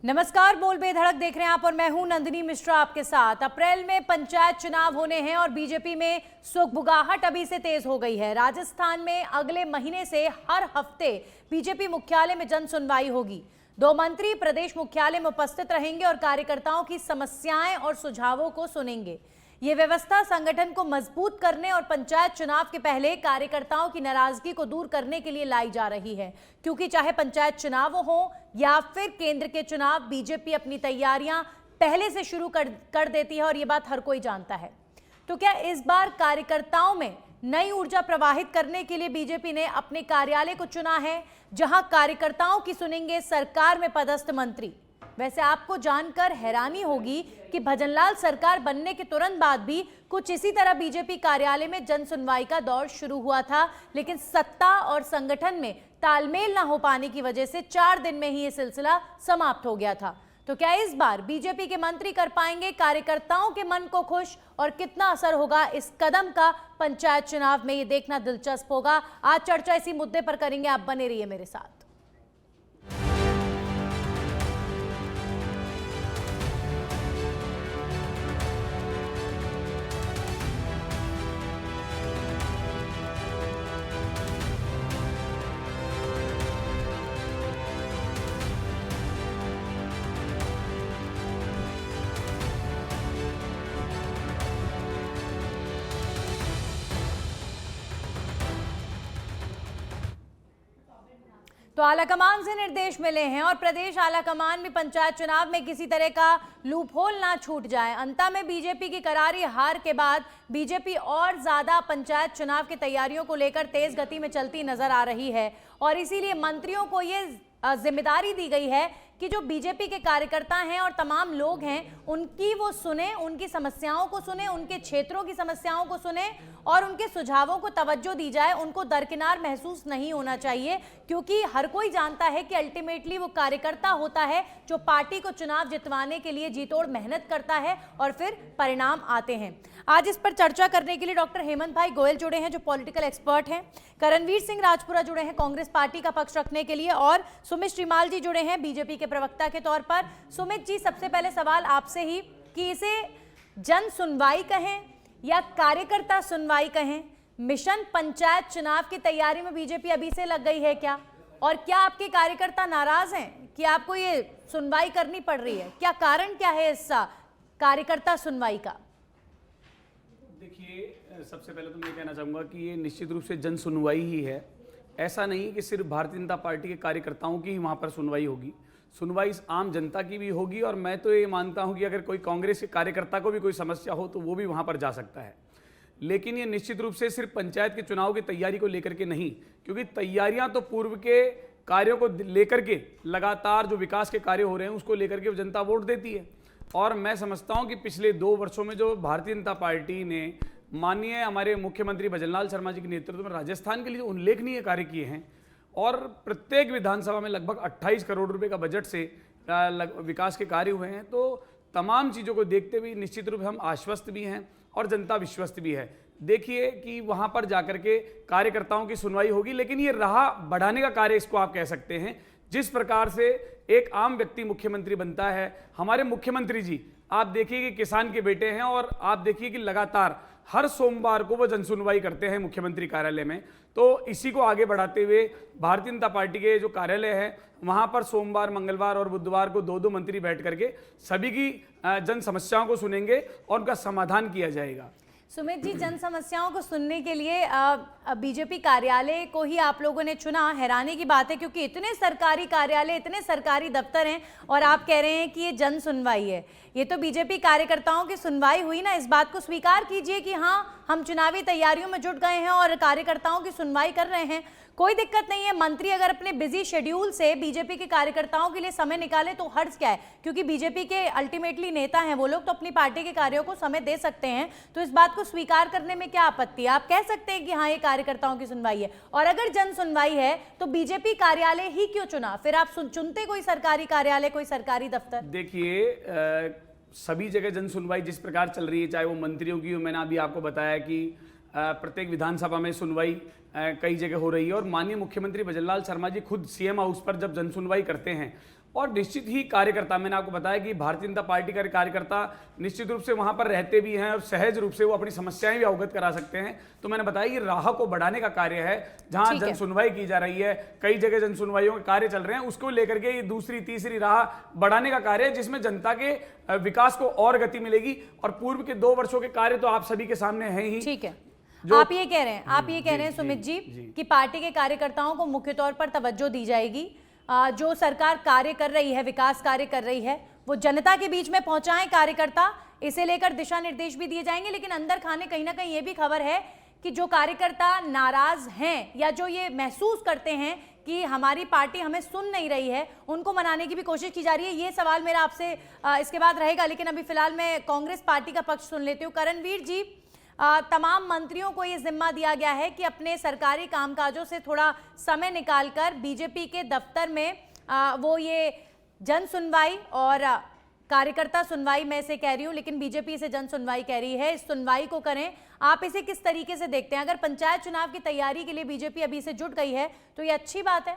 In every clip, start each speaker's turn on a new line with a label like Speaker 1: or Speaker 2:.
Speaker 1: नमस्कार, बोल बेधड़क देख रहे हैं आप और मैं हूं नंदिनी मिश्रा आपके साथ। अप्रैल में पंचायत चुनाव होने हैं और बीजेपी में सुगबुगाहट अभी से तेज हो गई है। राजस्थान में अगले महीने से हर हफ्ते बीजेपी मुख्यालय में जन सुनवाई होगी। 2 मंत्री प्रदेश मुख्यालय में उपस्थित रहेंगे और कार्यकर्ताओं की समस्याएं और सुझावों को सुनेंगे। ये व्यवस्था संगठन को मजबूत करने और पंचायत चुनाव के पहले कार्यकर्ताओं की नाराजगी को दूर करने के लिए लाई जा रही है, क्योंकि चाहे पंचायत चुनाव हो या फिर केंद्र के चुनाव, बीजेपी अपनी तैयारियां पहले से शुरू कर देती है और ये बात हर कोई जानता है। तो क्या इस बार कार्यकर्ताओं में नई ऊर्जा प्रवाहित करने के लिए बीजेपी ने अपने कार्यालय को चुना है, जहां कार्यकर्ताओं की सुनेंगे सरकार में पदस्थ मंत्री। वैसे आपको जानकर हैरानी होगी कि भजनलाल सरकार बनने के तुरंत बाद भी कुछ इसी तरह बीजेपी कार्यालय में जन सुनवाई का दौर शुरू हुआ था, लेकिन सत्ता और संगठन में तालमेल न हो पाने की वजह से 4 दिन में ही ये सिलसिला समाप्त हो गया था। तो क्या इस बार बीजेपी के मंत्री कर पाएंगे कार्यकर्ताओं के मन को खुश, और कितना असर होगा इस कदम का पंचायत चुनाव में, ये देखना दिलचस्प होगा। आज चर्चा इसी मुद्दे पर करेंगे, आप बने रहिए मेरे साथ। तो आलाकमान से निर्देश मिले हैं और प्रदेश आलाकमान भी पंचायत चुनाव में किसी तरह का लूपहोल ना छूट जाए। अंत में बीजेपी की करारी हार के बाद बीजेपी और ज्यादा पंचायत चुनाव की तैयारियों को लेकर तेज गति में चलती नजर आ रही है और इसीलिए मंत्रियों को ये जिम्मेदारी दी गई है कि जो बीजेपी के कार्यकर्ता हैं और तमाम लोग हैं, उनकी वो सुने, उनकी समस्याओं को सुने, उनके क्षेत्रों की समस्याओं को सुने और उनके सुझावों को तवज्जो दी जाए। उनको दरकिनार महसूस नहीं होना चाहिए, क्योंकि हर कोई जानता है कि अल्टीमेटली वो कार्यकर्ता होता है जो पार्टी को चुनाव जितवाने के लिए जी तोड़ मेहनत करता है और फिर परिणाम आते हैं। आज इस पर चर्चा करने के लिए डॉक्टर हेमंत भाई गोयल जुड़े हैं, जो पॉलिटिकल एक्सपर्ट हैं। करणवीर सिंह राजपुरा जुड़े हैं कांग्रेस पार्टी का पक्ष रखने के लिए, और सुमित श्रीमाल जी जुड़े हैं बीजेपी के प्रवक्ता के तौर पर। सुमित जी, सबसे पहले सवाल आपसे ही कि इसे जन सुनवाई कहें या कार्यकर्ता सुनवाई कहें, मिशन पंचायत चुनाव की तैयारी में बीजेपी अभी से लग गई है क्या? और क्या आपके कार्यकर्ता नाराज हैं कि आपको ये सुनवाई करनी पड़ रही है? क्या कारण क्या है इस कार्यकर्ता सुनवाई का?
Speaker 2: देखिए, सबसे पहले तो मैं कहना चाहूँगा कि ये निश्चित रूप से जन सुनवाई ही है। ऐसा नहीं कि सिर्फ भारतीय जनता पार्टी के कार्यकर्ताओं की ही वहाँ पर सुनवाई होगी, सुनवाई आम जनता की भी होगी। और मैं तो ये मानता हूँ कि अगर कोई कांग्रेस के कार्यकर्ता को भी कोई समस्या हो तो वो भी वहाँ पर जा सकता है। लेकिन ये निश्चित रूप से सिर्फ पंचायत के चुनाव की तैयारी को लेकर के नहीं, क्योंकि तैयारियाँ तो पूर्व के कार्यों को लेकर के, लगातार जो विकास के कार्य हो रहे हैं उसको लेकर के जनता वोट देती है। और मैं समझता हूं कि पिछले 2 वर्षों में जो भारतीय जनता पार्टी ने माननीय हमारे मुख्यमंत्री भजनलाल शर्मा जी के नेतृत्व में राजस्थान के लिए जो उल्लेखनीय कार्य किए हैं, और प्रत्येक विधानसभा में लगभग 28 करोड़ रुपए का बजट से विकास के कार्य हुए हैं, तो तमाम चीज़ों को देखते हुए निश्चित रूप से हम आश्वस्त भी हैं और जनता विश्वस्त भी है। देखिए कि वहाँ पर जाकर के कार्यकर्ताओं की सुनवाई होगी, लेकिन ये राह बढ़ाने का कार्य इसको आप कह सकते हैं। जिस प्रकार से एक आम व्यक्ति मुख्यमंत्री बनता है, हमारे मुख्यमंत्री जी आप देखिए कि किसान के बेटे हैं, और आप देखिए कि लगातार हर सोमवार को वो जनसुनवाई करते हैं मुख्यमंत्री कार्यालय में। तो इसी को आगे बढ़ाते हुए भारतीय जनता पार्टी के जो कार्यालय है वहाँ पर सोमवार, मंगलवार और बुधवार को 2-2 मंत्री बैठ करके सभी की जन समस्याओं को सुनेंगे और उनका समाधान किया जाएगा।
Speaker 1: सुमित जी, जन समस्याओं को सुनने के लिए बीजेपी कार्यालय को ही आप लोगों ने चुना। हैरानी की बात है, क्योंकि इतने सरकारी कार्यालय, इतने सरकारी दफ्तर हैं और आप कह रहे हैं कि ये जन सुनवाई है। ये तो बीजेपी कार्यकर्ताओं की सुनवाई हुई ना। इस बात को स्वीकार कीजिए कि हाँ, हम चुनावी तैयारियों में जुट गए हैं और कार्यकर्ताओं की सुनवाई कर रहे हैं। कोई दिक्कत नहीं है, मंत्री अगर अपने बिजी शेड्यूल से बीजेपी के कार्यकर्ताओं के लिए समय निकाले तो हर्ज क्या है, क्योंकि बीजेपी के अल्टीमेटली नेता हैं वो लोग, तो अपनी पार्टी के कार्यों को समय दे सकते हैं। तो इस बात को स्वीकार करने में क्या आपत्ति है? आप कह सकते हैं कि हाँ, ये कार्यकर्ताओं की सुनवाई है। और अगर जन सुनवाई है तो बीजेपी कार्यालय ही क्यों चुना? फिर आप चुनते कोई सरकारी कार्यालय, कोई सरकारी दफ्तर।
Speaker 2: देखिए, सभी जगह जन सुनवाई जिस प्रकार चल रही है, चाहे वो मंत्रियों की हो, मैंने अभी आपको बताया कि प्रत्येक विधानसभा में सुनवाई कई जगह हो रही है। और माननीय मुख्यमंत्री भजनलाल शर्मा जी खुद सीएम हाउस पर जब जनसुनवाई करते हैं और निश्चित ही कार्यकर्ता, मैंने आपको बताया कि भारतीय जनता पार्टी का कार्यकर्ता निश्चित रूप से वहां पर रहते भी हैं और सहज रूप से वो अपनी समस्याएं भी अवगत करा सकते हैं। तो मैंने बताया कि राह को बढ़ाने का कार्य है, जहां जन सुनवाई की जा रही है, कई जगह जन सुनवाइयों के कार्य चल रहे हैं, उसको लेकर के ये दूसरी तीसरी राह बढ़ाने का कार्य है, जिसमें जनता के विकास को और गति मिलेगी। और पूर्व के 2 वर्षों के कार्य तो आप सभी के सामने हैं ही।
Speaker 1: ठीक है, आप ये कह रहे हैं सुमित जी कि पार्टी के कार्यकर्ताओं को मुख्य तौर पर तवज्जो दी जाएगी, जो सरकार कार्य कर रही है, विकास कार्य कर रही है, वो जनता के बीच में पहुंचाएं कार्यकर्ता, इसे लेकर दिशा निर्देश भी दिए जाएंगे। लेकिन अंदर खाने कहीं ना कहीं ये भी खबर है कि जो कार्यकर्ता नाराज हैं या जो ये महसूस करते हैं कि हमारी पार्टी हमें सुन नहीं रही है, उनको मनाने की भी कोशिश की जा रही है। ये सवाल मेरा आपसे इसके बाद रहेगा, लेकिन अभी फिलहाल मैं कांग्रेस पार्टी का पक्ष सुन लेती हूँ। करणवीर जी, तमाम मंत्रियों को ये जिम्मा दिया गया है कि अपने सरकारी कामकाजों से थोड़ा समय निकालकर बीजेपी के दफ्तर में वो ये जन सुनवाई और कार्यकर्ता सुनवाई, मैं इसे कह रही हूँ लेकिन बीजेपी इसे जन सुनवाई कह रही है, इस सुनवाई को करें। आप इसे किस तरीके से देखते हैं? अगर पंचायत चुनाव की तैयारी के लिए बीजेपी अभी से जुट गई है तो ये अच्छी बात है।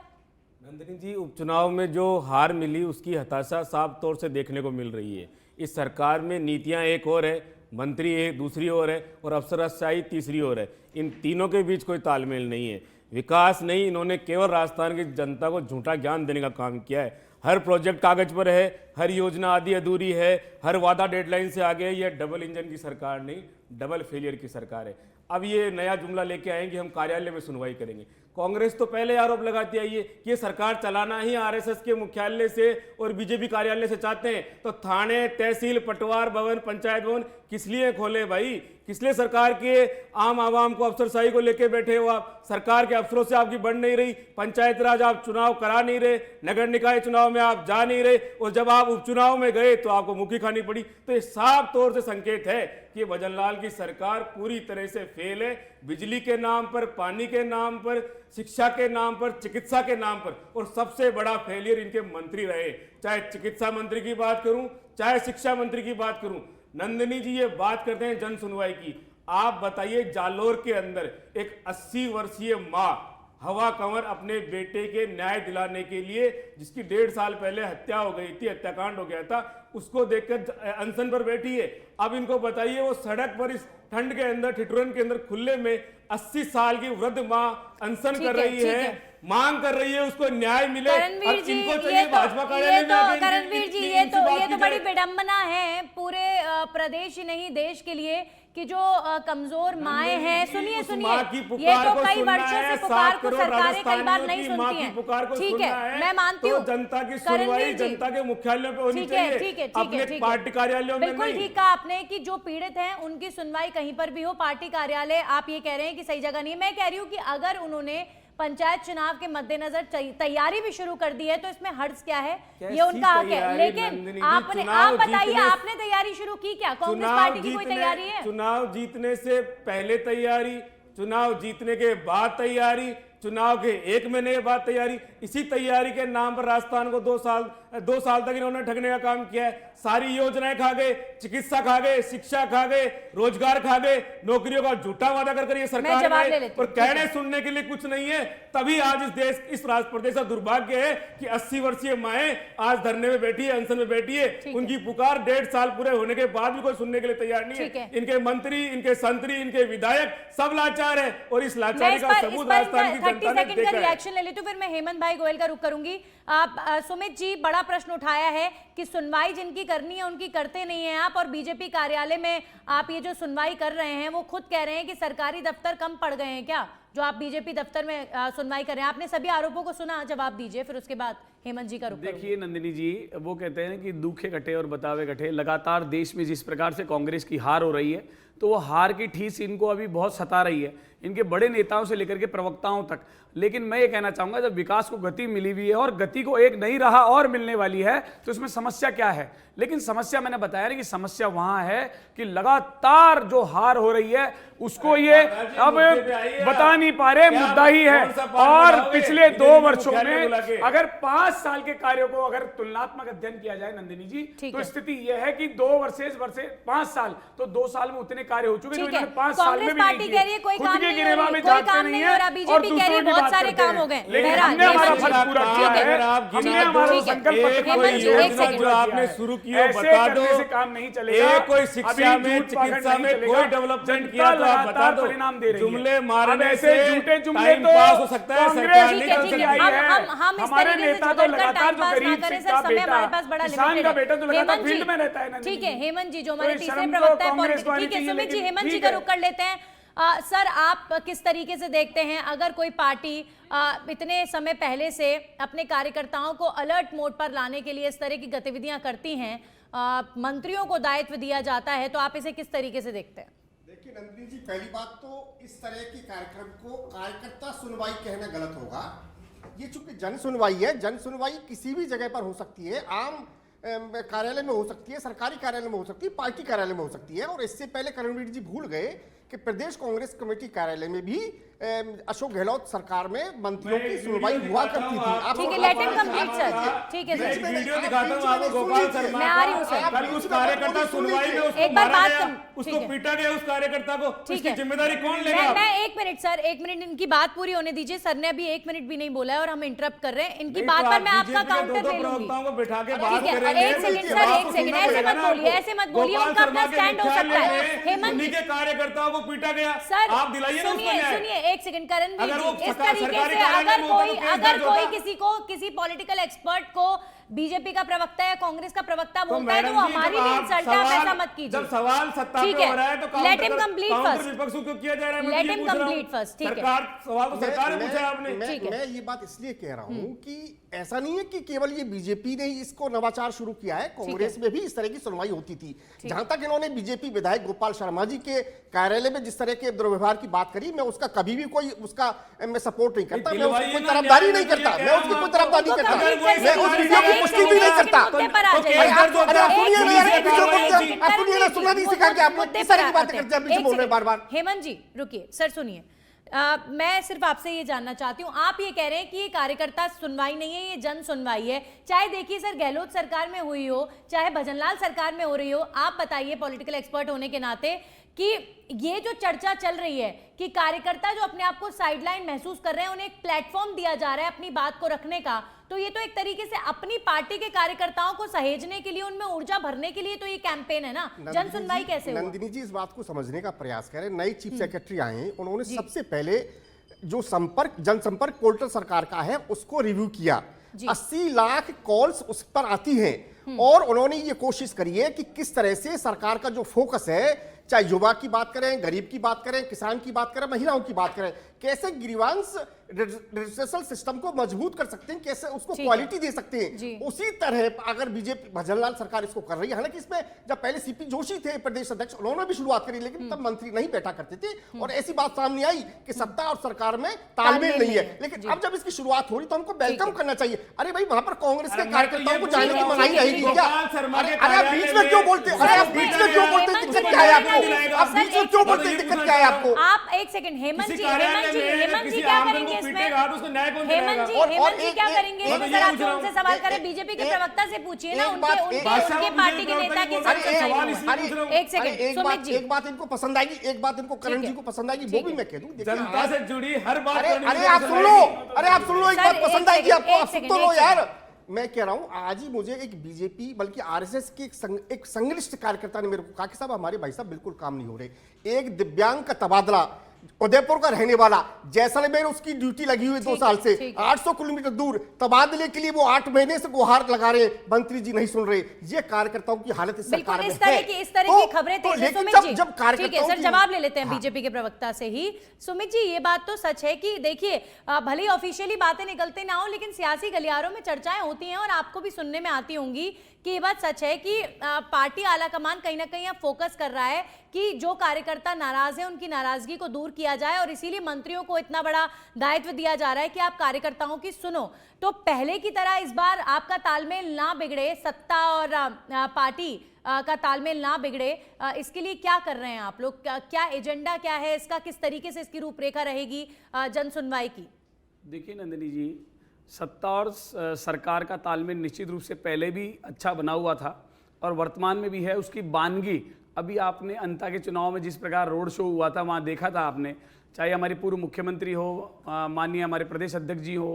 Speaker 3: नंदिनी जी, उपचुनाव में जो हार मिली उसकी हताशा साफ तौर से देखने को मिल रही है। इस सरकार में नीतियां एक और है, मंत्री एक दूसरी ओर है और अफसरशाही तीसरी ओर है। इन तीनों के बीच कोई तालमेल नहीं है, विकास नहीं। इन्होंने केवल राजस्थान की जनता को झूठा ज्ञान देने का काम किया है। हर प्रोजेक्ट कागज पर है, हर योजना आधी अधूरी है, हर वादा डेडलाइन से आगे है। यह डबल इंजन की सरकार नहीं, डबल फेलियर की सरकार है। अब ये नया जुमला लेके आएंगे, हम कार्यालय में सुनवाई करेंगे। कांग्रेस तो पहले आरोप लगाती आई है कि ये सरकार चलाना ही आरएसएस के मुख्यालय से और बीजेपी कार्यालय से चाहते हैं। तो थाने, तहसील, पटवार भवन, पंचायत भवन किस लिए खोले भाई? किस लिए सरकार के आम आवाम को अफसरशाही को लेके बैठे हो आप? सरकार के अफसरों से आपकी बढ़ नहीं रही, पंचायत राज आप चुनाव करा नहीं रहे, नगर निकाय चुनाव में आप जा नहीं रहे, और जब आप उपचुनाव में गए तो आपको मुखी खानी पड़ी। तो ये साफ तौर से संकेत है कि भजनलाल की सरकार पूरी तरह से फेल है। बिजली के नाम पर, पानी के नाम पर, शिक्षा के नाम पर, चिकित्सा के नाम पर, और सबसे बड़ा फेलियर इनके मंत्री रहे। चाहे चिकित्सा मंत्री की बात करूं, चाहे शिक्षा मंत्री की बात करूं। नंदिनी जी, ये बात करते हैं जन सुनवाई की। आप बताइए, जालोर के अंदर एक 80 वर्षीय माँ हवा कंवर अपने बेटे के न्याय दिलाने के लिए, जिसकी 1.5 साल पहले हत्या हो गई थी, हत्याकांड हो गया था, उसको देखकर अनशन पर बैठी है। अब इनको बताइए, वो सड़क पर इस ठंड के अंदर, ठिठुरन के अंदर, खुले में 80 साल की वृद्ध माँ अनशन कर रही है, मांग कर रही है उसको न्याय मिले।
Speaker 1: करणवीर जी,
Speaker 3: इनको चाहिए भाजपा कार्यालय में।
Speaker 1: करणवीर जी, ये तो बड़ी विडंबना है पूरे प्रदेश ही नहीं देश के लिए कि जो कमजोर माएं हैं, सुनिए, ये तो कई वर्षों से पुकार को सरकारें कई बार नहीं सुनती हैं। ठीक है, मैं मानती हूँ,
Speaker 3: जनता की सुनवाई जनता के मुख्यालयों पे होनी चाहिए,
Speaker 1: ठीक है,
Speaker 3: अपने पार्टी कार्यालयों में
Speaker 1: बिल्कुल ठीक कहा आपने कि जो पीड़ित हैं उनकी सुनवाई कहीं पर भी हो, पार्टी कार्यालय आप ये कह रहे हैं कि सही जगह नहीं है। मैं कह रही हूँ कि अगर उन्होंने पंचायत चुनाव के मद्देनजर तैयारी भी शुरू कर दी है तो इसमें हर्ज क्या है? ये उनका हक है। लेकिन आप बताइए, आपने तैयारी शुरू की क्या? कांग्रेस पार्टी की कोई तैयारी है?
Speaker 3: चुनाव जीतने से पहले तैयारी, चुनाव जीतने के बाद तैयारी, चुनाव के 1 महीने के बाद तैयारी। इसी तैयारी के नाम पर राजस्थान को 2 साल तक इन्होंने ठगने का काम किया है। सारी योजनाएं खा गए, चिकित्सा खा गए, शिक्षा खा गए, रोजगार खा गए, नौकरियों का झूठा वादा कर ये सरकार है, और कहने सुनने के लिए कुछ नहीं है। तभी आज इस देश, इस प्रदेश का दुर्भाग्य है कि 80 वर्षीय माएं आज धरने में बैठी है, अनशन में बैठी है। उनकी पुकार 1.5 साल पूरे होने के बाद भी कोई सुनने के लिए तैयार नहीं है। इनके मंत्री, इनके संतरी, इनके विधायक सब लाचार है, और इस लाचारी का सबूत राजस्थान की
Speaker 1: 30 सेकंड का रिएक्शन ले लेती हूं, फिर मैं हेमंत भाई गोयल का रुख करूंगी। आप सुमित जी, बड़ा प्रश्न उठाया है कि सुनवाई जिनकी करनी है उनकी करते नहीं है आप, और बीजेपी कार्यालय में आप ये जो सुनवाई कर रहे हैं वो खुद कह रहे हैं कि सरकारी दफ्तर कम पड़ गए हैं क्या, जो आप बीजेपी दफ्तर में सुनवाई कर रहे हैं? आपने सभी आरोपों को सुना, जवाब दीजिए, फिर उसके बाद हेमंत जी का रुख।
Speaker 2: देखिए नंदिनी जी, वो कहते हैं कि दुखे कटे और बतावे कटे। लगातार देश में जिस प्रकार से कांग्रेस की हार हो रही है, तो वो हार की ठीस इनको अभी बहुत सता रही है, इनके बड़े नेताओं से लेकर के प्रवक्ताओं तक। लेकिन मैं ये कहना चाहूंगा, जब विकास को गति मिली हुई है और गति को एक नई राह और मिलने वाली है, तो इसमें समस्या क्या है? लेकिन समस्या, मैंने बताया ना कि समस्या वहां है कि लगातार जो हार हो रही है उसको ये अब बता नहीं पा रहे, मुद्दा ही है।
Speaker 3: कौन सा पाठ
Speaker 2: और
Speaker 3: पढ़ाओगे?
Speaker 2: पिछले 2
Speaker 3: दिल्ली
Speaker 2: वर्षों
Speaker 3: मुख्यालय बुला के।
Speaker 2: में अगर 5 साल के कार्यों को अगर तुलनात्मक अध्ययन किया जाए नंदिनी जी,
Speaker 1: ठीक
Speaker 2: तो
Speaker 1: है।
Speaker 2: स्थिति यह है कि 2 वर्सेस 5 साल, तो 2 साल में उतने कार्य हो चुके जो
Speaker 1: ठीक है,
Speaker 2: इन्होंने 5 साल में
Speaker 1: कांग्रेस
Speaker 2: भी नहीं
Speaker 1: पार्टी
Speaker 2: किए।
Speaker 1: कह रही है कोई
Speaker 2: खुद
Speaker 1: काम
Speaker 2: के
Speaker 1: नहीं हो
Speaker 2: गिरेबान
Speaker 1: रही,
Speaker 2: में
Speaker 1: कोई
Speaker 2: झांकते
Speaker 1: काम
Speaker 2: नहीं
Speaker 1: नहीं
Speaker 2: है
Speaker 1: हो रहा,
Speaker 2: और
Speaker 1: बीजेपी कह रही है
Speaker 2: दूसरों की
Speaker 1: बहुत
Speaker 2: बात
Speaker 1: सारे
Speaker 2: करते
Speaker 1: काम
Speaker 2: हैं।
Speaker 1: हो गए।
Speaker 2: लेकिन
Speaker 1: बहरहाल,
Speaker 2: हमने हमारा
Speaker 1: हेमंत जी,
Speaker 2: फर्ज पूरा किया
Speaker 1: ठीक है।
Speaker 2: है,
Speaker 3: आप
Speaker 2: हमने
Speaker 3: गिना
Speaker 2: हमारा
Speaker 3: दो,
Speaker 2: संकल्प
Speaker 3: एक
Speaker 2: पत्र
Speaker 3: कोई
Speaker 2: दिया है,
Speaker 1: एक
Speaker 3: योजना
Speaker 1: सेकंड।
Speaker 3: जो आपने शुरू की हो
Speaker 2: ऐसे
Speaker 3: बता
Speaker 2: करने
Speaker 3: दो।
Speaker 2: से काम नहीं चलेगा।
Speaker 3: कोई शिक्षा
Speaker 2: अभी
Speaker 3: में
Speaker 2: झूठ पाखंड
Speaker 3: चिकित्सा
Speaker 2: नहीं
Speaker 3: में
Speaker 2: चलेगा।
Speaker 3: कोई डेवलपमेंट
Speaker 2: जनता
Speaker 3: किया तो आप बता
Speaker 2: लगातार
Speaker 3: दो।
Speaker 2: परिणाम दे रही है।
Speaker 3: जुमले
Speaker 2: अब
Speaker 3: मारने
Speaker 2: ऐसे
Speaker 3: से
Speaker 2: झूठे जुमले
Speaker 3: टाइम
Speaker 2: तो
Speaker 3: पास हो सकता है,
Speaker 2: कांग्रेस
Speaker 3: सरकार
Speaker 1: ठीक
Speaker 3: नहीं
Speaker 1: है,
Speaker 3: कर
Speaker 1: ठीक
Speaker 3: सकती
Speaker 1: है,
Speaker 3: है।
Speaker 1: हम इस
Speaker 2: हमारे
Speaker 1: तरीके से
Speaker 2: नेता तो
Speaker 1: झगड़कर
Speaker 2: लगातार
Speaker 1: टाइम
Speaker 2: जो
Speaker 1: पास ना
Speaker 2: गरीब
Speaker 1: करें
Speaker 2: शिक्षा
Speaker 1: सर, समय
Speaker 2: बेटा,
Speaker 1: हमारे पास बड़ा
Speaker 2: किसान
Speaker 1: लिमिटेड
Speaker 2: का
Speaker 1: है।
Speaker 2: बेटा तो लगातार
Speaker 1: हेमंत जी,
Speaker 2: फील्ड में रहता है नंदिनी
Speaker 1: ठीक है,
Speaker 2: जी।
Speaker 1: हेमंत जी जो हमारे
Speaker 2: तो
Speaker 1: तीसरे
Speaker 2: शर्म तो
Speaker 1: प्रवक्ता है
Speaker 2: कांग्रेस
Speaker 1: पॉलिटिक्स,
Speaker 2: वाली
Speaker 1: ठीक है,
Speaker 2: चाहिए,
Speaker 1: सुमित जी
Speaker 2: लेकिन
Speaker 1: हेमंत जी
Speaker 2: ठीक
Speaker 1: का
Speaker 2: है।
Speaker 1: रुख कर लेते हैं। सर आप किस तरीके से देखते हैं अगर कोई पार्टी इतने समय पहले से अपने कार्यकर्ताओं को अलर्ट मोड पर लाने के लिए इस तरह की गतिविधियां करती हैं, मंत्रियों को दायित्व दिया जाता है, तो आप इसे किस तरीके से देखते हैं?
Speaker 4: देखिए नंदिनी जी, पहली बात तो इस तरह के कार्यक्रम को कार्यकर्ता सुनवाई कहना गलत होगा। ये चूंकि जन सुनवाई है, जन सुनवाई किसी भी जगह पर हो सकती है, आम कार्यालय में हो सकती है, सरकारी कार्यालय में हो सकती है, पार्टी कार्यालय में हो सकती है। और इससे पहले करणवीर जी भूल गए कि प्रदेश कांग्रेस कमेटी कार्यालय में भी अशोक गहलोत सरकार में मंत्रियों की सुनवाई हुआ करती थी। आप
Speaker 1: ठीक है, लेट हिम कंप्लीट सर, ठीक है
Speaker 3: मैं
Speaker 1: सर।
Speaker 3: एक वीडियो दिखाता हूँ आपको गोपाल शर्मा
Speaker 1: मैं आ रही हूँ सर।
Speaker 3: का। कल उस कार्यकर्ता सुनवाई में उसको
Speaker 1: एक बार
Speaker 3: मारा
Speaker 1: बात
Speaker 3: गया,
Speaker 1: कर- ठीक
Speaker 3: उसको
Speaker 1: है।
Speaker 3: पीटा गया उस कार्यकर्ता को,
Speaker 1: ठीक
Speaker 3: इसकी
Speaker 1: है।
Speaker 3: जिम्मेदारी कौन लेगा?
Speaker 1: मैं 1 मिनट सर, 1 मिनट इनकी बात पूरी होने दीजिए। सर ने अभी 1 मिनट भी नहीं बोला है और हम इंटरप्ट कर रहे हैं इनकी
Speaker 3: नहीं,
Speaker 1: बात
Speaker 3: तो
Speaker 1: पर।
Speaker 3: आप
Speaker 1: मैं आपका
Speaker 3: बीजेपी के
Speaker 1: काउंटर
Speaker 3: दो
Speaker 1: ले लूंगी।
Speaker 3: प्रवक्ताओं को बिठा के बात
Speaker 1: ठीक है,
Speaker 3: करेंगे।
Speaker 1: एक सेकंड
Speaker 3: तो
Speaker 1: सर,
Speaker 3: बात
Speaker 1: एक
Speaker 3: तो
Speaker 1: सेकंड,
Speaker 3: सुनना
Speaker 1: ऐसे
Speaker 3: पड़ेगा
Speaker 1: मत
Speaker 3: ना
Speaker 1: बोलिए,
Speaker 3: आपको।
Speaker 1: ऐसे मत बोलिए,
Speaker 3: गोपाल
Speaker 1: उनका
Speaker 3: शर्मा
Speaker 1: अपना
Speaker 3: के
Speaker 1: स्टैंड हो सकता है।
Speaker 3: मुख्यालय में
Speaker 1: हेमंत
Speaker 3: उन्हीं
Speaker 1: जी,
Speaker 3: के कार्यकर्ताओं को पीटा गया।
Speaker 1: सर
Speaker 3: आप दिलाइए ना उसको
Speaker 1: सुनिए
Speaker 3: न्याय।
Speaker 1: सुनिए, एक सेकंड करणवीर
Speaker 3: अगर
Speaker 1: जी,
Speaker 3: वो
Speaker 1: इस
Speaker 3: सरकारी
Speaker 1: तरीके
Speaker 3: कार्यालय
Speaker 1: से अगर
Speaker 3: में
Speaker 1: कोई
Speaker 3: होता तो केस दर्ज होता।
Speaker 1: किसी को, किसी पॉलिटिकल एक्सपर्ट को बीजेपी का प्रवक्ता या कांग्रेस का प्रवक्ता बोलता है तो
Speaker 3: मैडम
Speaker 1: वो
Speaker 3: जी,
Speaker 1: हमारी
Speaker 3: जब
Speaker 1: भी
Speaker 3: आप
Speaker 1: इंसल्ट है, आप
Speaker 3: सवाल-
Speaker 1: ऐसा मत कीजिए।
Speaker 3: जब सवाल सत्ता
Speaker 1: ठीक
Speaker 3: पे
Speaker 1: है,
Speaker 3: हो रहा है तो
Speaker 1: let him complete
Speaker 3: counter
Speaker 1: first.
Speaker 3: विपक्ष को क्यों किया जा रहा है? मैं
Speaker 1: Let
Speaker 3: ये
Speaker 1: him
Speaker 3: पूछ रहा हूं।
Speaker 1: complete first, ठीक है।
Speaker 3: सरकार सवाल तो सरकार ने पूछा आपने।
Speaker 1: ठीक है।
Speaker 4: मैं ये बात इसलिए कह रहा हूं कि ऐसा नहीं है कि केवल ये बीजेपी ने ही इसको नवाचार शुरू किया है, कांग्रेस में भी इस तरह की सुनवाई होती थी। जहां तक इन्होंने बीजेपी विधायक गोपाल शर्मा जी के कार्यालय में जिस तरह के दुर्व्यवहार की बात करी, मैं उसका कभी भी कोई उसका मैं सपोर्ट नहीं करता, मैं उसकी कोई तरफदारी नहीं करता, मैं उसकी कोई तरफदारी नहीं करता, मैं उस वीडियो की पुष्टि भी नहीं करता।
Speaker 1: मुद्दे पर आ जाइए।
Speaker 4: अरे आप सुनिए ना यार,
Speaker 1: एक
Speaker 4: बीच में
Speaker 1: सेकंड,
Speaker 4: आप सुनिए ना, सुनना नहीं सिखा के आपको
Speaker 1: मुद्दे
Speaker 4: किस तरह
Speaker 1: पर
Speaker 4: की बातें
Speaker 1: आते हैं।
Speaker 4: करते हैं, बीच में
Speaker 1: एक
Speaker 4: बोल रहे हैं
Speaker 1: सेकंड।
Speaker 4: बार-बार।
Speaker 1: हेमंत जी रुकिए, सर सुनिए। मैं सिर्फ आपसे ये जानना चाहती हूँ, आप ये कह रहे हैं कि ये कार्यकर्ता सुनवाई नहीं है, ये जन सुनवाई है। चाहे देखिए सर गहलोत सरकार में हुई हो, चाहे भजनलाल सरकार में हो रही हो, आप बताइए पॉलिटिकल एक्सपर्ट होने के नाते कि ये जो चर्चा चल रही है कि कार्यकर्ता जो अपने आप को साइडलाइन महसूस कर रहे हैं, उन्हें एक प्लेटफॉर्म दिया जा रहा है अपनी बात को रखने का, तो ये तो एक तरीके से अपनी पार्टी के कार्यकर्ताओं को सहेजने के लिए, उनमें ऊर्जा भरने के लिए तो ये कैंपेन है ना। जन सुनवाई कैसे हुआ?
Speaker 4: नंदिनी जी इस बात को समझने का प्रयास करें। नई चीफ सेक्रेटरी आए हैं, उन्होंने सबसे पहले जो जनसंपर्क पोर्टल सरकार का है उसको रिव्यू किया। 80 लाख कॉल्स उस पर आती हैं और उन्होंने ये कोशिश करी है कि किस तरह से सरकार का जो फोकस है, चाहे युवा की बात करें, गरीब की बात करें, किसान की बात करें, महिलाओं की बात करें, कैसे ग्रीवांस रजिस्ट्रेशन सिस्टम को मजबूत कर सकते हैं, कैसे उसको क्वालिटी दे सकते हैं। उसी तरह अगर बीजेपी भजनलाल सरकार इसको कर रही है, हालांकि इसमें जब पहले सीपी जोशी थे प्रदेश अध्यक्ष, उन्होंने भी शुरुआत करी, लेकिन तब मंत्री नहीं बैठा करते थे और ऐसी बात सामने आई कि सत्ता और सरकार में तालमेल नहीं है। लेकिन अब जब इसकी शुरुआत हो रही तो हमको वेलकम करना चाहिए। अरे भाई वहां पर कांग्रेस के कार्यकर्ताओं को जाने की मनाही रहेगी क्या? अरे आप बीच में क्यों बोलते? अरे आप बीच में क्यों बोलते? दिक्कत क्या है आपको? आप बीच में क्यों बोलते? दिक्कत क्या है आपको?
Speaker 1: आप एक सेकंड, हेमंत जी क्या करेंगे इसमें? हेमंत जी क्या करेंगे? सर आप जो उनसे सवाल करें, बीजेपी के प्रवक्ता से पूछिए ना, उनके पार्टी के नेता के साथ एक सेकंड सुमित जी,
Speaker 4: एक बात इनको पसंद आएगी, एक बात इनको करण जी को पसंद आएगी, वो भी मैं कह दूं।
Speaker 3: जनता से जुड़ी हर बात
Speaker 4: अरे आप सुन लो, एक बात पसंद आएगी आपको, आप सुन तो लो यार। मैं कह रहा हूं आज ही मुझे एक बीजेपी बल्कि आरएसएस के एक संश्लिष्ट कार्यकर्ता ने मेरे को कहा कि साहब हमारे भाई साहब बिल्कुल काम नहीं हो रहे। एक दिव्यांग का तबादला, उदयपुर का रहने वाला, जैसलमेर उसकी ड्यूटी लगी हुई 2 साल से, 800 किलोमीटर दूर, तबादले के लिए वो 8 महीने से गुहार लगा रहे, मंत्री जी नहीं सुन रहे। ये कार्यकर्ताओं की हालत इस सरकार में है।
Speaker 1: इस तरह की खबरें थे सुमित जी।
Speaker 4: जब
Speaker 1: ठीक है सर, जवाब ले लेते हैं बीजेपी के प्रवक्ता से ही। सुमित जी ये बात तो सच है कि देखिए भले ही ऑफिशियली बातें निकलते ना हो, लेकिन सियासी गलियारों में चर्चाएं होती हैं और आपको भी सुनने में आती होंगी कि ये बात सच है कि पार्टी आला कमान कहीं ना कहीं अब फोकस कर रहा है कि जो कार्यकर्ता नाराज है उनकी नाराजगी को दूर दूर किया जाए और इसीलिए मंत्रियों को इतना बड़ा दायित्व दिया जा रहा है कि आप कार्यकर्ताओं की सुनो। तो पहले की तरह इस बार आपका तालमेल ना बिगड़े, सत्ता और पार्टी का तालमेल ना बिगड़े, इसके लिए क्या कर रहे हैं आप लोग? क्या एजेंडा क्या है इसका? किस तरीके से इसकी रूपरेखा रहेगी जन सुनवाई की?
Speaker 2: देखिए नंदिनी जी, सत्ता और सरकार का तालमेल निश्चित रूप से पहले भी अच्छा बना हुआ था और वर्तमान में भी है। उसकी बानगी अभी आपने अंता के चुनाव में जिस प्रकार रोड शो हुआ था वहाँ देखा था आपने, चाहे हमारे पूर्व मुख्यमंत्री हो, माननीय हमारे प्रदेश अध्यक्ष जी हो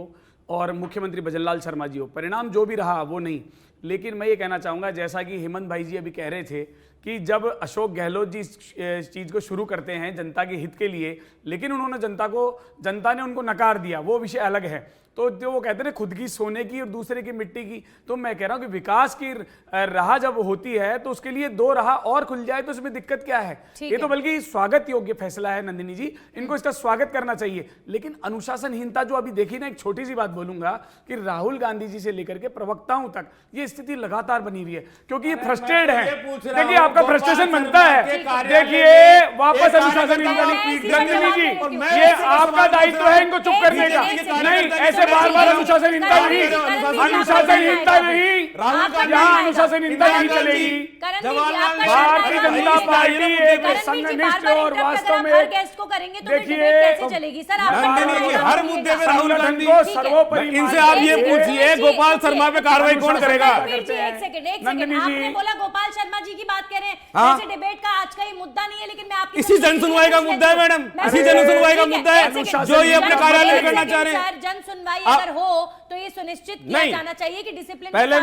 Speaker 2: और मुख्यमंत्री भजनलाल शर्मा जी हो, परिणाम जो भी रहा वो नहीं। लेकिन मैं ये कहना चाहूँगा, जैसा कि हेमंत भाई जी अभी कह रहे थे कि जब अशोक गहलोत जी इस चीज़ को शुरू करते हैं जनता के हित के लिए, लेकिन उन्होंने जनता ने उनको नकार दिया, वो विषय अलग है। तो जो वो कहते हैं खुद की सोने की और दूसरे की मिट्टी की, तो मैं कह रहा हूँ कि विकास की राह जब होती है तो उसके लिए दो राह और खुल जाए तो इसमें दिक्कत क्या है? ये तो बल्कि स्वागत योग्य फैसला है नंदिनी जी, इनको इसका स्वागत करना चाहिए। लेकिन अनुशासनहीनता जो अभी देखी ना, एक छोटी सी बात बोलूंगा कि राहुल गांधी जी से लेकर के प्रवक्ताओं तक ये स्थिति लगातार बनी हुई है, क्योंकि ये फ्रस्ट्रेटेड है। देखिए आपका फ्रस्ट्रेशन बनता है, देखिए वापस अनुशासनहीनता नंदिनी जी, ये आपका दायित्व है इनको चुप करने का। नहीं, ऐसे बार-बार अनुशासनहीनता नहीं, अनुशासनहीनता नहीं, यहाँ अनुशासनहीनता नहीं चलेगी। भारतीय जनता पार्टी एक संघनिष्ठ और वास्तव में देखिए
Speaker 3: हर मुद्दे पे राहुल गांधी
Speaker 2: को सर्वोपरि,
Speaker 3: इनसे आप ये पूछिए गोपाल शर्मा पे कार्रवाई कौन करेगा?
Speaker 1: एक सेकंड, आपने बोला गोपाल शर्मा जी की बात कह रहे हैं,
Speaker 3: हाँ?
Speaker 1: वैसे डिबेट का आज का ये मुद्दा नहीं है, लेकिन मैं आपकी
Speaker 3: इसी जन सुनवाई का मुद्दा है मैडम, इसी जन सुनवाई का मुद्दा है जो ये अपने कार्यालय में करना चाह रहे हैं।
Speaker 1: जन सुनवाई अगर हो तो ये सुनिश्चित किया जाना चाहिए कि डिसिप्लिन।
Speaker 3: पहले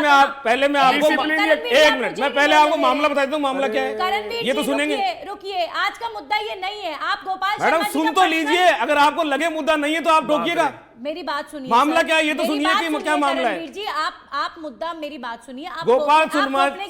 Speaker 3: मैं आपको एक मिनट, मैं पहले आपको मामला बता देता हूँ, मामला क्या है ये तो सुनेंगे।
Speaker 1: रुकिए, आज का मुद्दा ये नहीं है। आप गोपाल
Speaker 3: मैडम सुन तो लीजिए, अगर आपको लगे मुद्दा नहीं है तो आप टोकिएगा।
Speaker 1: मेरी बात सुनिए,
Speaker 3: मामला क्या है ये तो सुनिए कि क्या मामला है
Speaker 1: जी। आप मुद्दा, मेरी बात सुनिए।
Speaker 3: गोपाल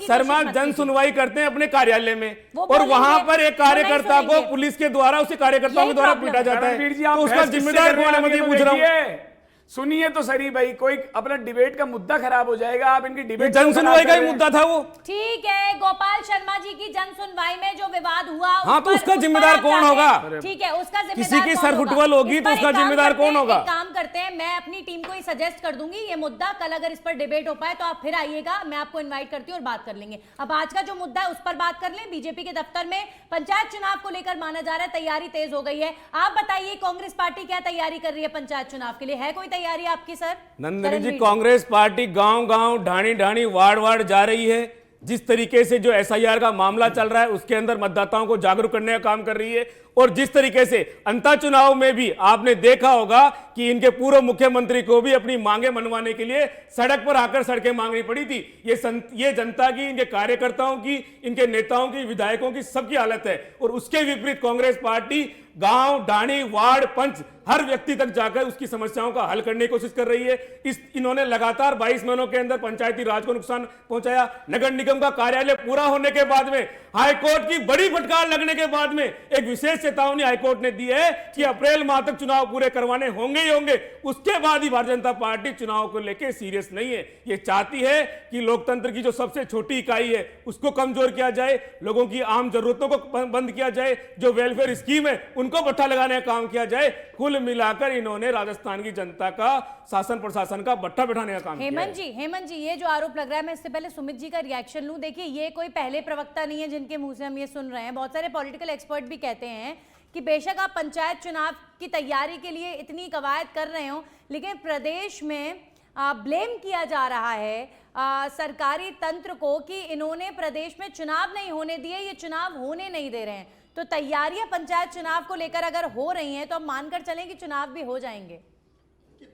Speaker 3: शर्मा जन सुनवाई करते हैं अपने कार्यालय में और वहां पर एक कार्यकर्ता को पुलिस के द्वारा, उसी कार्यकर्ताओं के द्वारा पीटा जाता है, तो उसका जिम्मेदार कौन है? मैं ये पूछ रहा हूँ।
Speaker 2: सुनिए तो सही भाई, कोई अपना डिबेट का मुद्दा खराब हो जाएगा, आप इनकी डिबेट
Speaker 3: जन सुनवाई का ही मुद्दा था वो।
Speaker 1: ठीक है, गोपाल शर्मा जी की जन सुनवाई में जो विवाद हुआ,
Speaker 3: हाँ, तो उसका जिम्मेदार कौन होगा?
Speaker 1: ठीक है, उसका जिम्मेदार
Speaker 3: किसी की सरफुटबल होगी तो उसका जिम्मेदार कौन होगा?
Speaker 1: काम करते हैं, मैं अपनी टीम को ही सजेस्ट कर दूंगी ये मुद्दा, कल अगर इस पर डिबेट हो पाए तो आप फिर आइएगा, मैं आपको इन्वाइट करती हूँ और बात कर लेंगे। अब आज का जो मुद्दा है उस पर बात कर लें। बीजेपी के दफ्तर में पंचायत चुनाव को लेकर माना जा रहा है तैयारी तेज हो गई है। आप बताइए, कांग्रेस पार्टी क्या तैयारी कर रही है पंचायत चुनाव के लिए? है कोई तैयारी आपकी सर?
Speaker 3: नंदिनी जी, कांग्रेस पार्टी गांव-गांव, ढाणी-ढाणी, वार्ड-वार्ड जा रही है। जिस तरीके से जो एसआईआर का मामला चल रहा है उसके अंदर मतदाताओं को जागरूक करने का काम कर रही है, और जिस तरीके से अंता चुनाव में भी आपने देखा होगा कि इनके पूर्व मुख्यमंत्री को भी अपनी मांगे मनवाने के लिए सड़क पर आकर सड़कें मांगनी पड़ी थी। ये जनता की, इनके कार्यकर्ताओं की, इनके नेताओं की, विधायकों की सबकी हालत है। और उसके विपरीत कांग्रेस पार्टी गांव, ढाणी, वार्ड, पंच, हर व्यक्ति तक जाकर उसकी समस्याओं का हल करने की कोशिश कर रही है। इन्होंने लगातार 22 महीनों के अंदर पंचायती राज को नुकसान पहुंचाया। नगर निगम का कार्यालय पूरा होने के बाद में, हाईकोर्ट की बड़ी फटकार लगने के बाद में एक विशेष चेतावनी हाईकोर्ट ने दी है कि अप्रैल माह तक चुनाव पूरे करवाने होंगे ही होंगे। उसके बाद ही भारतीय जनता पार्टी चुनाव को लेकर सीरियस नहीं है। ये चाहती है कि लोकतंत्र की जो सबसे छोटी इकाई है उसको कमजोर किया जाए, लोगों की आम जरूरतों को बंद किया जाए, जो वेलफेयर स्कीम है उनको बट्टा लगाने का काम किया जाए। कुल मिलाकर इन्होंने राजस्थान की जनता का, शासन प्रशासन का बट्टा बैठाने का काम किया है।
Speaker 1: हेमंत जी, ये जो आरोप लग रहा है, मैं इससे पहले सुमित जी का रिएक्शन लूं। देखिए, ये कोई पहले प्रवक्ता नहीं है जिनके मुंह से हम ये सुन रहे हैं। बहुत सारे पॉलिटिकल एक्सपर्ट भी कहते हैं कि बेशक आप पंचायत चुनाव की तैयारी के लिए इतनी कवायद कर रहे हो, लेकिन प्रदेश में ब्लेम किया जा रहा है सरकारी तंत्र को कि इन्होंने प्रदेश में चुनाव नहीं होने दिए, ये चुनाव होने नहीं दे रहे हैं। तो तैयारियां पंचायत चुनाव को लेकर अगर हो रही हैं तो हम मानकर चलें कि चुनाव भी हो जाएंगे।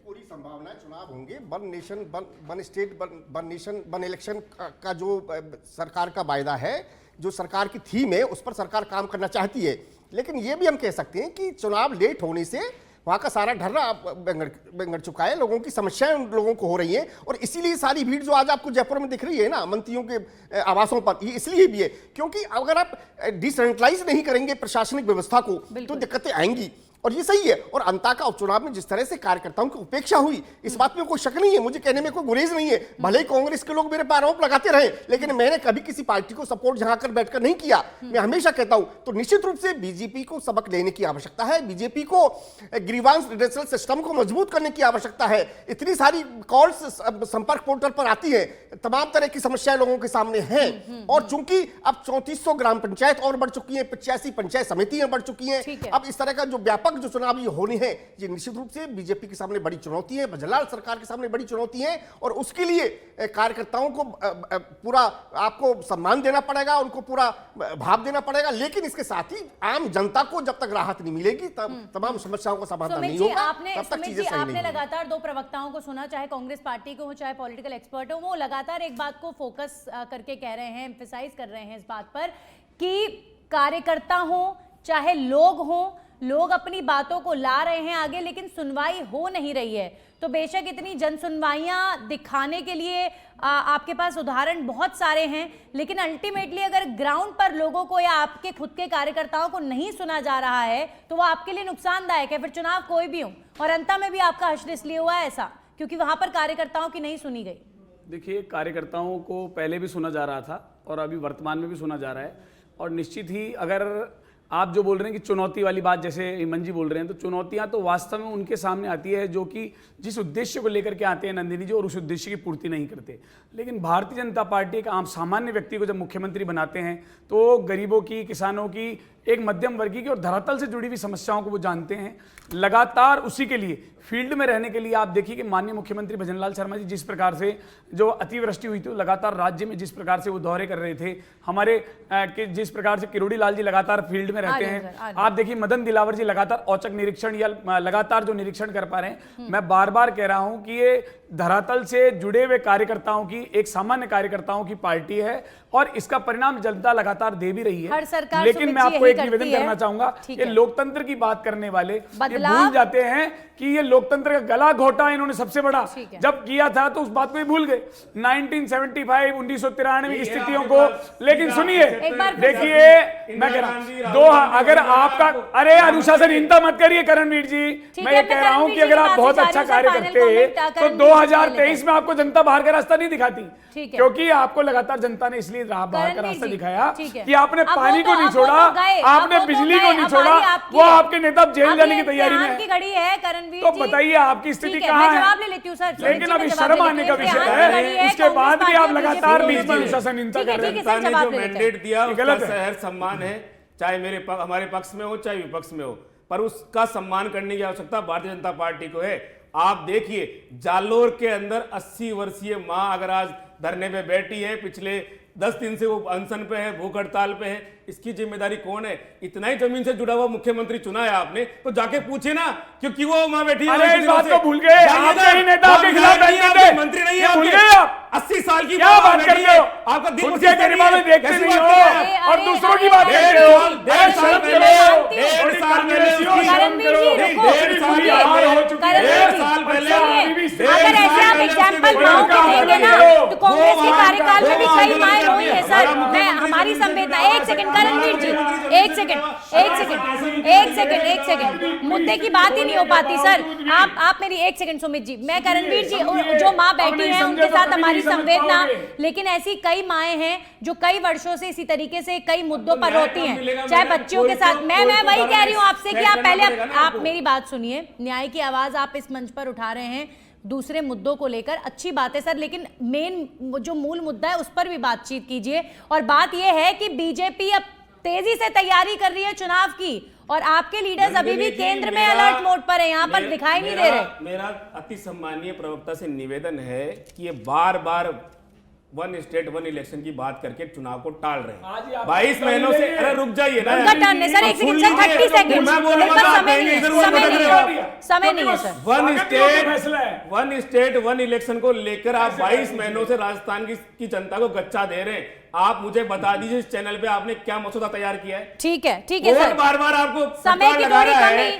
Speaker 4: पूरी संभावना चुनाव होंगे। One nation one state one nation one election का जो सरकार का वायदा है, जो सरकार की थीम है, उस पर सरकार काम करना चाहती है। लेकिन ये भी हम कह सकते हैं कि चुनाव लेट होने से वहाँ का सारा ढर्रा बिगड़ चुका है, लोगों की समस्याएं उन लोगों को हो रही हैं, और इसीलिए सारी भीड़ जो आज आपको जयपुर में दिख रही है ना मंत्रियों के आवासों पर, ये इसलिए भी है क्योंकि अगर आप डिसेंट्रलाइज नहीं करेंगे प्रशासनिक व्यवस्था को तो दिक्कतें आएंगी। और ये सही है। और अंता का उपचुनाव में जिस तरह से कार्यकर्ताओं की उपेक्षा हुई, इस बात में कोई शक नहीं है, मुझे कहने में कोई गुरेज नहीं है। भले ही कांग्रेस के लोग मेरे पर आरोप लगाते रहे, लेकिन मैंने कभी किसी पार्टी को सपोर्ट जहां कर बैठकर नहीं किया। मैं हमेशा कहता हूं, तो निश्चित रूप से बीजेपी को सबक लेने की आवश्यकता है, बीजेपी को ग्रीवांस रिडर्सल सिस्टम को मजबूत करने की आवश्यकता है। इतनी सारी कॉल्स संपर्क पोर्टल पर आती है, तमाम तरह की समस्याएं लोगों के सामने हैं। और चूंकि अब 3400 ग्राम पंचायत और बढ़ चुकी है, 85 पंचायत समितियां बढ़ चुकी हैं, अब इस तरह का जो व्यापक जो चुनाव ये होने हैं, ये निश्चित रूप से बीजेपी के सामने बड़ी चुनौती है, भजनलाल सरकार के सामने बड़ी चुनौती है। और उसके लिए कार्यकर्ताओं को पूरा आपको सम्मान देना पड़ेगा, उनको पूरा भाव देना पड़ेगा, लेकिन इसके साथ ही आम जनता को जब तक राहत नहीं मिलेगी, तब तमाम समस्याओं का समाधान नहीं होगा, तब तक चीजें सही नहीं
Speaker 1: आपने
Speaker 4: होंगी।
Speaker 1: लगातार दो प्रवक्ताओं को सुना, चाहे कांग्रेस पार्टी को हो चाहे पॉलिटिकल एक्सपर्ट हो, वो लगातार एक बात को फोकस करके कह रहे हैं, एम्फेसाइज कर रहे हैं इस बात पर कि कार्यकर्ता हो चाहे लोग हो, लोग अपनी बातों को ला रहे हैं आगे, लेकिन सुनवाई हो नहीं रही है। तो बेशक इतनी जन सुनवाइयां दिखाने के लिए आपके पास उदाहरण बहुत सारे हैं, लेकिन अल्टीमेटली अगर ग्राउंड पर लोगों को या आपके खुद के कार्यकर्ताओं को नहीं सुना जा रहा है, तो वो आपके लिए नुकसानदायक है। फिर चुनाव कोई भी हो, और अंत में भी आपका हश्र इसलिए हुआ है ऐसा क्योंकि वहां पर कार्यकर्ताओं की नहीं सुनी गई।
Speaker 2: देखिए, कार्यकर्ताओं को पहले भी सुना जा रहा था और अभी वर्तमान में भी सुना जा रहा है। और निश्चित ही अगर आप जो बोल रहे हैं कि चुनौती वाली बात, जैसे हेमंत जी बोल रहे हैं, तो चुनौतियां तो वास्तव में उनके सामने आती है जो कि जिस उद्देश्य को लेकर के आते हैं नंदिनी जी, और उस उद्देश्य की पूर्ति नहीं करते। लेकिन भारतीय जनता पार्टी एक आम सामान्य व्यक्ति को जब मुख्यमंत्री बनाते हैं, तो गरीबों की, किसानों की, एक मध्यम वर्गीय की और धरातल से जुड़ी हुई समस्याओं को वो जानते हैं। लगातार उसी के लिए फील्ड में रहने के लिए आप देखिए कि माननीय मुख्यमंत्री भजनलाल शर्मा जी जिस प्रकार से जो अतिवृष्टि हुई थी, लगातार राज्य में जिस प्रकार से वो दौरे कर रहे थे, हमारे जिस प्रकार से किरोड़ी लाल जी लगातार फील्ड में रहते हैं, आप देखिए मदन दिलावर जी लगातार औचक निरीक्षण या लगातार जो निरीक्षण कर पा रहे हैं। मैं बार बार कह रहा हूं कि ये धरातल से जुड़े हुए कार्यकर्ताओं की, एक सामान्य कार्यकर्ताओं की पार्टी है, और इसका परिणाम जनता लगातार दे भी रही है। लेकिन मैं आपको एक निवेदन करना चाहूंगा, ये लोकतंत्र की बात करने वाले ये भूल जाते हैं कि ये लोकतंत्र का गला घोटा इन्होंने सबसे बड़ा जब किया था, तो उस बात को ही भूल गए 1975 1993 की स्थितियों को। लेकिन सुनिए, देखिए मैं कह रहा हूं, अगर आपका, अरे अनुशासनहीनता मत करिए करणवीर जी, मैं ये कह रहा हूं कि अगर आप बहुत अच्छा कार्य करते तो 2023 में आपको जनता बाहर का रास्ता नहीं दिखाती, क्योंकि आपको लगातार जनता ने इसलिए बाहर का रास्ता दिखाया कि आपने पानी को नहीं छोड़ा, आपने बिजली को नहीं छोड़ा, वो आपके नेता जेल जाने की तैयारी में है। तो बताइए आपकी स्थिति कहाँ है? लेकिन अभी शर्म आने का विषय है, उसके बाद भी आप लगातार बीच में अनुशासनहीनता कर रहे हैं।
Speaker 3: जनता ने जो मैंडेट दिया उसका सहर्ष सम्मान है, चाहे हमारे पक्ष में हो चाहे विपक्ष में हो, पर उसका सम्मान करने की आवश्यकता भारतीय जनता पार्टी को है। आप देखिए, जालोर के अंदर 80 वर्षीय मां अगर आज धरने पे बैठी है, पिछले 10 दिन से वो अनशन पे है, भूख हड़ताल पे है, इसकी जिम्मेदारी कौन है? इतना ही जमीन से जुड़ा हुआ मुख्यमंत्री चुना है आपने, तो जाके पूछे ना क्योंकि वो वहां बैठी है।
Speaker 2: अरे इस बात को भूल गए, आप ही नेताओं के खिलाफ बैठते थे,
Speaker 3: मंत्री नहीं
Speaker 2: भूल
Speaker 3: है
Speaker 2: गए आप?
Speaker 3: 80 साल की
Speaker 2: क्या बात करते हो?
Speaker 3: आपका दिन
Speaker 2: उनके गरिमा में देखते नहीं हो और दूसरों की बात करते हो।
Speaker 3: 1.5 साल पहले
Speaker 1: अगर ऐसे आप एग्जाम्पल माओ के देंगे ना, तो कांग्रेस के कार्यकाल में भी कई माएं रोई है सर। मैं हमारी संवेदना, एक सेकंड करणवीर जी, एक सेकंड, मुद्दे की बात ही नहीं हो पाती सर। आप मेरी एक सेकंड सुमित जी, मैं करणवीर जी, जो माँ बैठी हैं उनके साथ हमारी संवेदना, लेकिन ऐसी कई माएं हैं जो कई वर्षों से इसी तरीके से कई मुद्दों पर रोती हैं, चाहे बच्चियों के साथ। मैं वही कह रही हूँ आपसे कि आप पहले आप मेरी बात सुनिए, न्याय की आवाज आप इस मंच पर उठा रहे हैं दूसरे मुद्दों को लेकर, अच्छी बात है सर, लेकिन मेन जो मूल मुद्दा है उस पर भी बातचीत कीजिए। और बात यह है कि बीजेपी अब तेजी से तैयारी कर रही है चुनाव की, और आपके लीडर्स अभी भी केंद्र में अलर्ट मोड पर है, यहाँ पर दिखाई नहीं दे रहे।
Speaker 3: मेरा अति सम्मानीय प्रवक्ता से निवेदन है कि ये बार बार वन स्टेट वन इलेक्शन की बात करके चुनाव को टाल रहे हैं 22 महीनों से। अरे रुक जाइए ना,
Speaker 1: उनका टर्न है सर, एक सेकंड सर, 30 सेकंड, समय नहीं है sir.
Speaker 3: One state one election को लेकर आप 22 महीनों से राजस्थान की जनता को गच्चा दे रहे हैं। आप मुझे बता दीजिए इस चैनल पे आपने क्या मसौदा तैयार किया है?
Speaker 1: ठीक है सर,
Speaker 3: बार बार आपको
Speaker 1: समय की
Speaker 3: लगा
Speaker 1: थोड़ी
Speaker 3: रहा
Speaker 1: कमी,
Speaker 3: है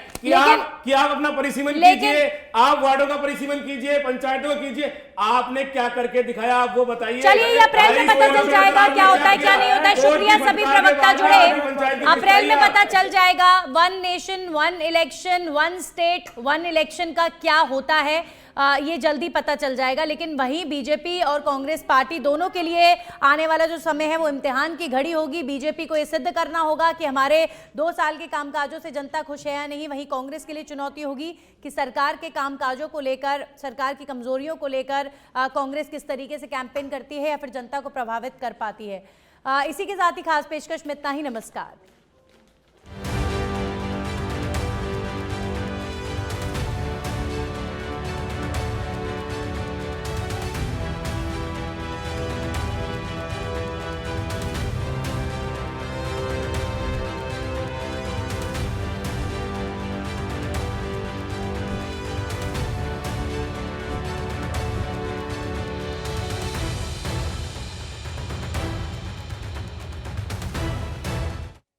Speaker 3: कि आप अपना परिसीमन कीजिए, आप वार्डों का परिसीमन कीजिए, पंचायतों का कीजिए। आपने क्या करके दिखाया, आप वो बताइए।
Speaker 1: चलिए ये अप्रैल में पता चल जाएगा क्या होता है क्या नहीं होता है। शुक्रिया सभी प्रवक्ता जुड़े। अप्रैल में पता चल जाएगा 1 नेशन 1 इलेक्शन 1 स्टेट 1 इलेक्शन का क्या होता है, ये जल्दी पता चल जाएगा। लेकिन वहीं बीजेपी और कांग्रेस पार्टी दोनों के लिए आने वाला जो समय है वो इम्तिहान की घड़ी होगी। बीजेपी को ये सिद्ध करना होगा कि हमारे 2 साल के कामकाजों से जनता खुश है या नहीं। वहीं कांग्रेस के लिए चुनौती होगी कि सरकार के कामकाजों को लेकर, सरकार की कमजोरियों को लेकर कांग्रेस किस तरीके से कैंपेन करती है या फिर जनता को प्रभावित कर पाती है। इसी के साथ ही खास पेशकश में इतना ही। नमस्कार।